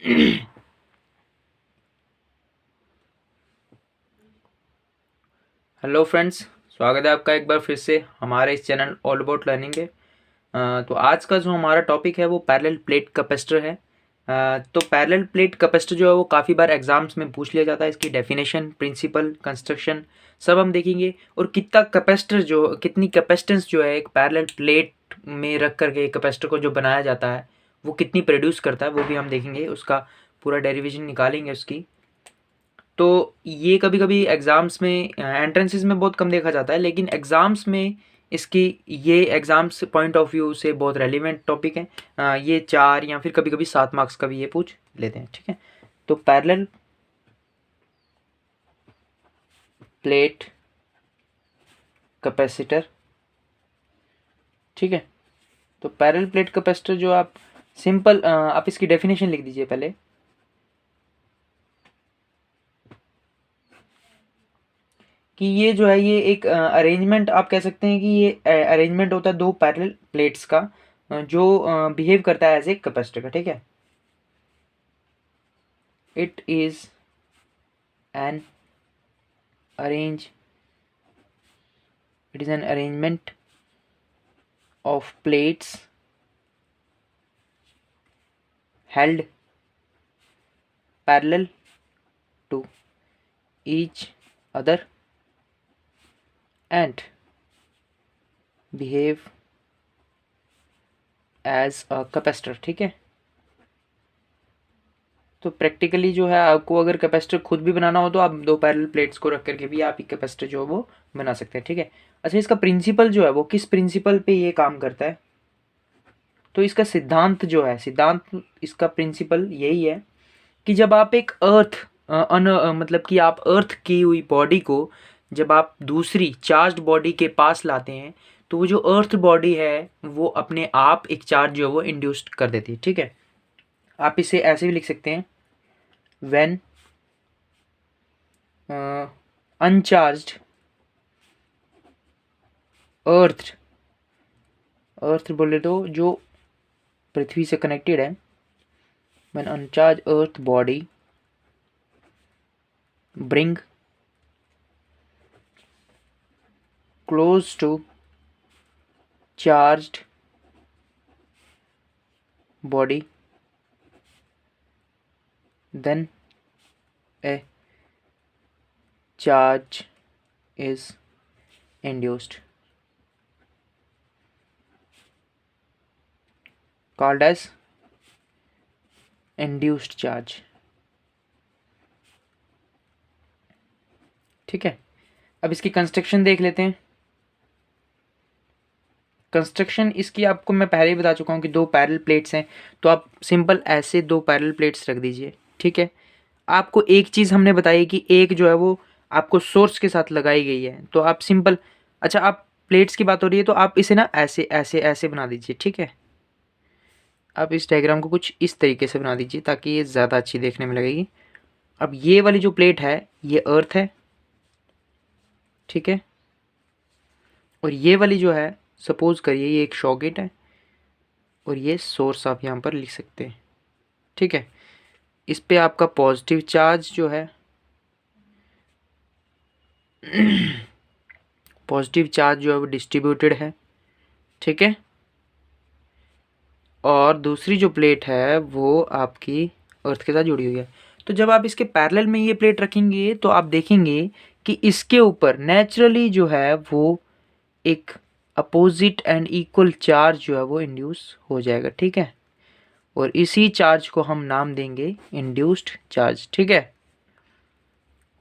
Hello friends, स्वागत है आपका एक बार फिर से हमारे इस चैनल ऑल अबाउट लर्निंग के। तो आज का जो हमारा टॉपिक है वो पैरेलल प्लेट कैपेसिटर है। तो पैरेलल प्लेट कैपेसिटर जो है वो काफ़ी बार एग्जाम्स में पूछ लिया जाता है। इसकी डेफिनेशन, प्रिंसिपल, कंस्ट्रक्शन सब हम देखेंगे, और कितना कैपेसिटर जो कितनी कैपेसिटेंस जो है एक पैरेलल प्लेट में रख करके कैपेसिटर को जो बनाया जाता है वो कितनी प्रोड्यूस करता है वो भी हम देखेंगे। उसका पूरा डेरिवेशन निकालेंगे उसकी। तो ये कभी कभी एग्ज़ाम्स में, एंट्रेंसेस में बहुत कम देखा जाता है, लेकिन एग्ज़ाम्स में इसकी ये एग्ज़ाम्स पॉइंट ऑफ व्यू से बहुत रेलिवेंट टॉपिक है। ये 4 या फिर कभी कभी 7 मार्क्स का भी ये पूछ लेते हैं, ठीक है। तो पैरेलल प्लेट कैपेसिटर, ठीक है। तो पैरेलल प्लेट कैपेसिटर जो आप सिंपल, आप इसकी डेफिनेशन लिख दीजिए पहले कि ये जो है ये एक अरेंजमेंट, आप कह सकते हैं कि ये अरेंजमेंट होता है दो पैरेलल प्लेट्स का, जो बिहेव करता है एज ए कैपेसिटर का, ठीक है। It is an arrange it is an arrangement of plates held parallel to each other and behave as a capacitor, ठीक है। तो प्रैक्टिकली जो है आपको अगर कैपेसिटर खुद भी बनाना हो तो आप दो पैरेलल प्लेट्स को रख करके भी आप एक कैपेसिटर जो है वो बना सकते हैं, ठीक है। अच्छा, इसका प्रिंसिपल जो है वो किस प्रिंसिपल पे ये काम करता है? तो इसका सिद्धांत जो है, सिद्धांत इसका प्रिंसिपल यही है कि जब आप एक अर्थ मतलब कि आप अर्थ की हुई बॉडी को जब आप दूसरी चार्ज्ड बॉडी के पास लाते हैं तो वो जो अर्थ बॉडी है वो अपने आप एक चार्ज जो है वो इंड्यूस कर देती है, ठीक है। आप इसे ऐसे भी लिख सकते हैं, व्हेन अनचार्ज्ड अर्थ, अर्थ बोले तो जो पृथ्वी से कनेक्टेड है, when uncharge earth body bring close to charged body, then a charge is induced, called as induced charge, ठीक है। अब इसकी कंस्ट्रक्शन देख लेते हैं। कंस्ट्रक्शन इसकी आपको मैं पहले ही बता चुका हूँ कि दो पैरेलल प्लेट्स हैं, तो आप सिंपल ऐसे दो पैरेलल प्लेट्स रख दीजिए, ठीक है। आपको एक चीज़ हमने बताई कि एक जो है वो आपको सोर्स के साथ लगाई गई है, तो आप सिंपल, अच्छा आप प्लेट्स की बात हो रही है तो आप इसे ना ऐसे ऐसे ऐसे बना दीजिए, ठीक है। आप इस डायग्राम को कुछ इस तरीके से बना दीजिए ताकि ये ज़्यादा अच्छी देखने में लगेगी। अब ये वाली जो प्लेट है ये अर्थ है, ठीक है, और ये वाली जो है सपोज करिए ये एक सॉकेट है और ये सोर्स आप यहाँ पर लिख सकते हैं, ठीक है। इस पे आपका पॉजिटिव चार्ज जो है पॉजिटिव चार्ज जो है वो डिस्ट्रीब्यूटेड है, ठीक है। और दूसरी जो प्लेट है वो आपकी अर्थ के साथ जुड़ी हुई है। तो जब आप इसके पैरेलल में ये प्लेट रखेंगे तो आप देखेंगे कि इसके ऊपर नेचुरली जो है वो एक अपोजिट एंड इक्वल चार्ज जो है वो इंड्यूस हो जाएगा, ठीक है। और इसी चार्ज को हम नाम देंगे इंड्यूस्ड चार्ज, ठीक है।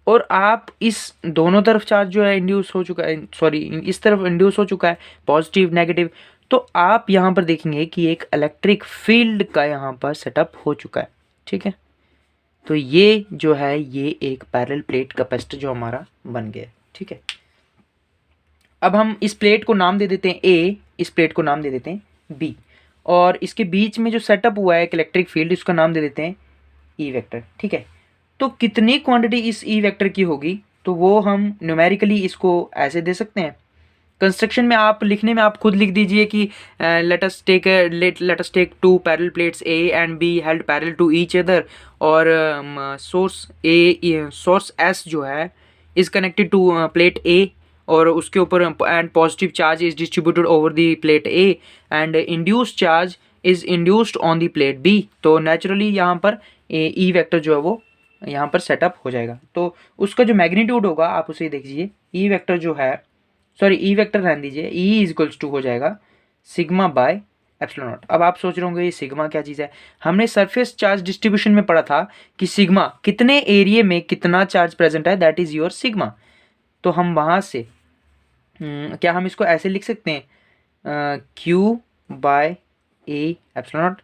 और आप इस दोनों तरफ चार्ज जो है इंड्यूस हो चुका है, सॉरी इस तरफ इंड्यूस हो चुका है, पॉजिटिव नेगेटिव, तो आप यहाँ पर देखेंगे कि एक इलेक्ट्रिक फील्ड का यहाँ पर सेटअप हो चुका है, ठीक है। तो ये जो है ये एक पैरेलल प्लेट कैपेसिटर जो हमारा बन गया है, ठीक है। अब हम इस प्लेट को नाम दे देते हैं ए, इस प्लेट को नाम दे देते हैं बी, और इसके बीच में जो सेटअप हुआ है एक इलेक्ट्रिक फील्ड, इसका नाम दे देते हैं ई वेक्टर, ठीक है। तो कितनी क्वांटिटी इस ई वेक्टर की होगी तो वो हम न्यूमेरिकली इसको ऐसे दे सकते हैं, कंस्ट्रक्शन में आप लिखने में आप खुद लिख दीजिए कि let us take two parallel plates A and B held parallel to each other, और सोर्स एस जो है is connected to plate A, और उसके ऊपर and positive charge is distributed over the plate A and induced charge is induced on the plate B. तो naturally यहाँ पर E vector जो है वो यहाँ पर सेटअप हो जाएगा। तो उसका जो मैग्नीट्यूड होगा आप उसे देखिए, ई वेक्टर जो है, सॉरी ई वेक्टर रहने दीजिए, ई इज इक्वल्स टू हो जाएगा सिग्मा बाय एप्सिलॉन नॉट। अब आप सोच रहे होंगे ये सिग्मा क्या चीज़ है। हमने सरफेस चार्ज डिस्ट्रीब्यूशन में पढ़ा था कि सिग्मा कितने एरिया में कितना चार्ज प्रेजेंट है, दैट इज योर सिग्मा। तो हम वहाँ से क्या हम इसको ऐसे लिख सकते हैं Q by A epsilon naught,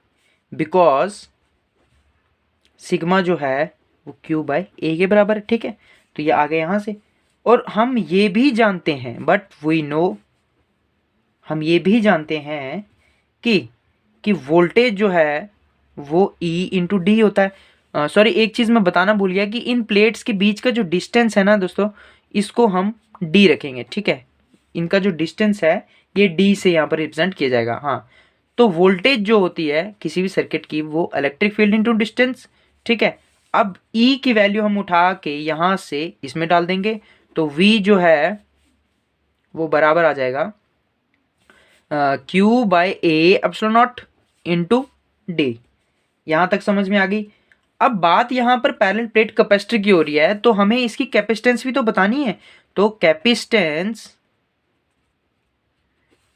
because sigma जो है वो क्यू बाय ए के बराबर है। ठीक है, तो ये आ गया यहाँ से। और हम ये भी जानते हैं, बट वी नो, हम ये भी जानते हैं कि वोल्टेज जो है वो ई इंटू डी होता है। सॉरी, एक चीज़ मैं बताना भूल गया कि इन प्लेट्स के बीच का जो डिस्टेंस है ना दोस्तों, इसको हम डी रखेंगे। ठीक है, इनका जो डिस्टेंस है ये डी से यहाँ पर रिप्रेजेंट किया जाएगा। हाँ, तो वोल्टेज जो होती है किसी भी सर्किट की वो इलेक्ट्रिक फील्ड इंटू डिस्टेंस। ठीक है, अब ई की वैल्यू हम उठा के यहाँ से इसमें डाल देंगे, तो वी जो है वो बराबर आ जाएगा Q by A epsilon naught into D. यहाँ तक समझ में आ गई। अब बात यहाँ पर पैरेलल प्लेट कैपेसिटर की हो रही है, तो हमें इसकी कैपेसिटेंस भी तो बतानी है। तो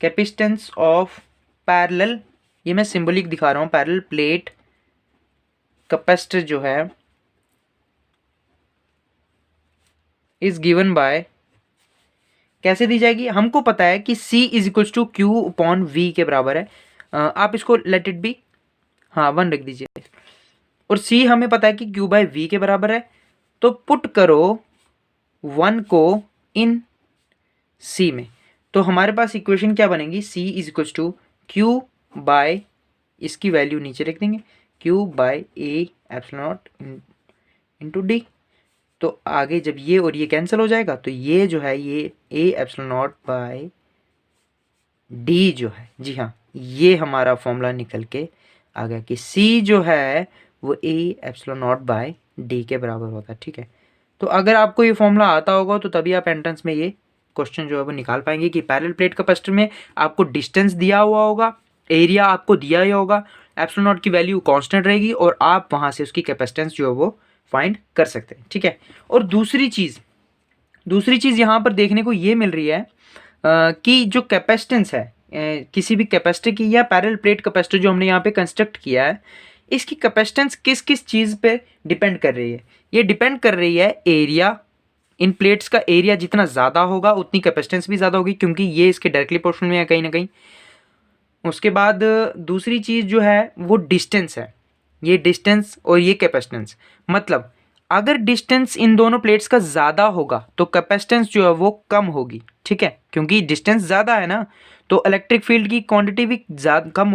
कैपेसिटेंस ऑफ पैरेलल, ये मैं सिंबलिक दिखा रहा हूँ, पैरेलल प्लेट कैपेसिटर जो है इज गिवन बाय, कैसे दी जाएगी, हमको पता है कि C is equals to Q upon V के बराबर है। आप इसको लेट इट बी, हाँ 1 रख दीजिए, और C हमें पता है कि Q बाय वी के बराबर है। तो पुट करो 1 को इन C में, तो हमारे पास इक्वेशन क्या बनेगी, C is equals to Q by, इसकी वैल्यू नीचे रख देंगे, Q by A epsilon naught into D. तो आगे जब ये और ये कैंसिल हो जाएगा, तो ये जो है ये A epsilon naught by D जो है, जी हाँ, ये हमारा फॉर्मूला निकल के आ गया कि C जो है वो A epsilon naught by D के बराबर होता है। ठीक है, तो अगर आपको ये फॉर्मूला आता होगा तो तभी आप एंट्रेंस में ये क्वेश्चन जो है वो निकाल पाएंगे कि पैरेलल प्लेट कैपेसिटर में आपको डिस्टेंस दिया हुआ होगा, एरिया आपको दिया ही होगा, एप्सिलॉन नॉट की वैल्यू कांस्टेंट रहेगी, और आप वहाँ से उसकी कैपेसिटेंस जो है वो फाइंड कर सकते हैं। ठीक है, और दूसरी चीज़ यहाँ पर देखने को ये मिल रही है कि जो कैपेसिटेंस है किसी भी कैपेसिटर की या पैरेलल प्लेट कैपेसिटर जो हमने यहाँ पे कंस्ट्रक्ट किया है, इसकी कैपेसिटेंस किस किस चीज़ पे डिपेंड कर रही है। ये डिपेंड कर रही है एरिया, इन प्लेट्स का एरिया जितना ज़्यादा होगा उतनी कैपेसिटेंस भी ज़्यादा होगी, क्योंकि ये इसके डायरेक्टली पोर्शन में है कहीं ना कहीं। उसके बाद दूसरी चीज़ जो है वो डिस्टेंस है, ये डिस्टेंस और ये कैपेसिटेंस, मतलब अगर डिस्टेंस इन दोनों प्लेट्स का ज़्यादा होगा तो कैपेसिटेंस जो है वो कम होगी। ठीक है, क्योंकि डिस्टेंस ज़्यादा है ना, तो इलेक्ट्रिक फील्ड की क्वांटिटी भी कम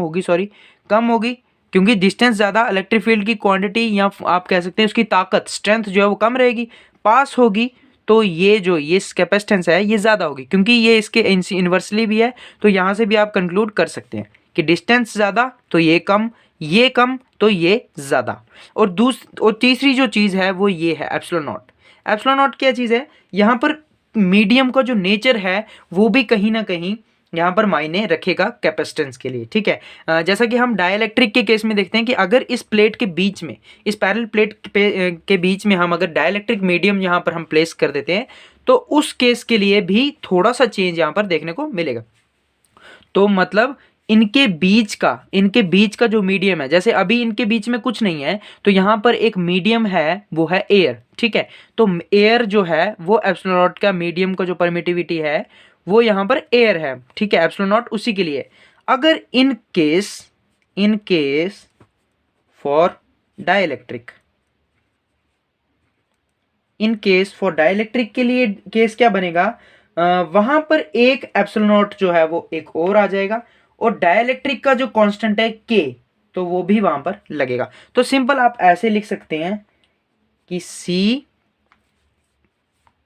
होगी, क्योंकि डिस्टेंस ज़्यादा, इलेक्ट्रिक फील्ड की क्वांटिटी या आप कह सकते हैं उसकी ताकत, स्ट्रेंथ जो है वो कम रहेगी, पास होगी। तो ये जो ये कैपेसिटेंस है ये ज़्यादा होगी, क्योंकि ये इसके इन्वर्सली भी है। तो यहाँ से भी आप कंक्लूड कर सकते हैं कि डिस्टेंस ज़्यादा तो ये कम तो ये ज़्यादा। और तीसरी जो चीज़ है वो ये है एप्सिलॉन नॉट। एप्सिलॉन नॉट क्या चीज़ है, यहाँ पर मीडियम का जो नेचर है वो भी कहीं ना कहीं यहाँ पर मायने रखेगा कैपेसिटेंस के लिए। ठीक है, जैसा कि हम डाइलेक्ट्रिक के केस में देखते हैं कि अगर इस प्लेट के बीच में, इस पैरेलल प्लेट के बीच में हम अगर डाइलेक्ट्रिक मीडियम यहाँ पर हम प्लेस कर देते हैं, तो उस केस के लिए भी थोड़ा सा चेंज यहाँ पर देखने को मिलेगा। तो मतलब इनके बीच का जो मीडियम है, जैसे अभी इनके बीच में कुछ नहीं है, तो यहाँ पर एक मीडियम है वो है एयर। ठीक है, तो एयर जो है वो एप्सिलॉन नॉट का मीडियम का जो परमिटिविटी है वो यहाँ पर एयर है। ठीक है, एप्सिलॉन नॉट उसी के लिए। अगर इन केस फॉर डाइलेक्ट्रिक, के लिए केस क्या बनेगा, वहां पर एक एप्सिलॉन नॉट जो है वो एक और आ जाएगा, और डाइलेक्ट्रिक का जो कांस्टेंट है के, तो वो भी वहां पर लगेगा। तो सिंपल आप ऐसे लिख सकते हैं कि सी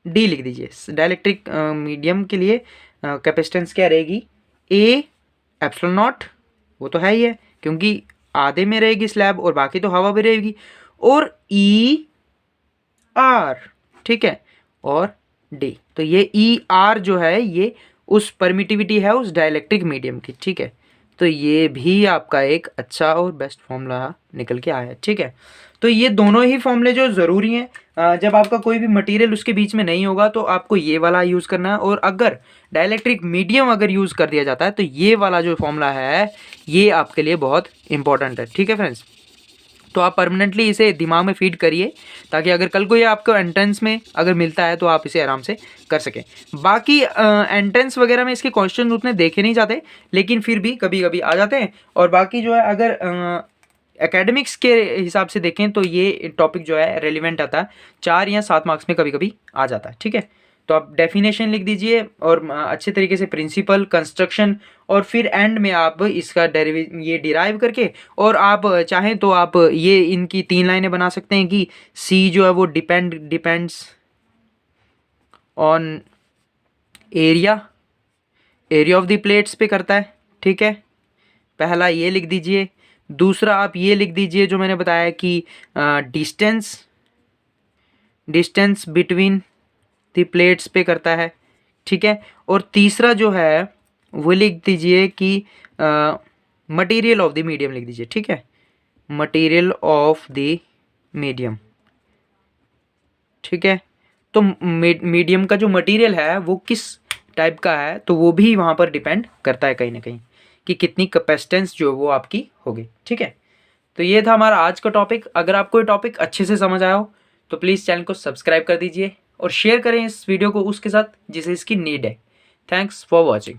डी लिख दीजिए डाइलेक्ट्रिक मीडियम के लिए, कैपेसिटेंस क्या रहेगी, ए एप्सिलॉन नॉट, वो तो है ही है क्योंकि आधे में रहेगी स्लैब और बाकी तो हवा भी रहेगी, और ई आर, ठीक है, और डी। तो ये ई आर जो है ये उस परमिटिविटी है उस डाइलेक्ट्रिक मीडियम की, ठीक है। तो ये भी आपका एक अच्छा और बेस्ट फॉर्मूला निकल के आया है, ठीक है। तो ये दोनों ही फॉर्मूले जो ज़रूरी हैं, जब आपका कोई भी मटेरियल उसके बीच में नहीं होगा तो आपको ये वाला यूज़ करना है, और अगर डाइलेक्ट्रिक मीडियम अगर यूज़ कर दिया जाता है तो ये वाला जो फॉर्मूला है ये आपके लिए बहुत इंपॉर्टेंट है, ठीक है फ्रेंड्स। तो आप परमानेंटली इसे दिमाग में फीड करिए ताकि अगर कल को ये आपको एंट्रेंस में अगर मिलता है तो आप इसे आराम से कर सकें। बाकी एंट्रेंस वगैरह में इसके क्वेश्चन उतने देखे नहीं जाते, लेकिन फिर भी कभी कभी आ जाते हैं। और बाकी जो है अगर एकेडमिक्स के हिसाब से देखें तो ये टॉपिक जो है रेलिवेंट आता है, 4 या 7 मार्क्स में कभी कभी आ जाता है, ठीक है। तो आप डेफिनेशन लिख दीजिए और अच्छे तरीके से प्रिंसिपल, कंस्ट्रक्शन, और फिर एंड में आप इसका ये डिराइव करके, और आप चाहें तो आप ये इनकी 3 लाइनें बना सकते हैं कि सी जो है वो depends on area of the plates पे करता है, ठीक है। पहला ये लिख दीजिए। दूसरा आप ये लिख दीजिए जो मैंने बताया कि डिस्टेंस बिटवीन द प्लेट्स पे करता है, ठीक है। और तीसरा जो है वो लिख दीजिए कि मटेरियल ऑफ द मीडियम लिख दीजिए, ठीक है, मटेरियल ऑफ द मीडियम, ठीक है। तो मीडियम का जो मटेरियल है वो किस टाइप का है तो वो भी वहाँ पर डिपेंड करता है कहीं ना कहीं कि कितनी कैपेसिटेंस जो वो आपकी होगी, ठीक है। तो ये था हमारा आज का टॉपिक। अगर आपको ये टॉपिक अच्छे से समझ आया हो तो प्लीज़ चैनल को सब्सक्राइब कर दीजिए और शेयर करें इस वीडियो को उसके साथ जिसे इसकी नीड है। Thanks for watching.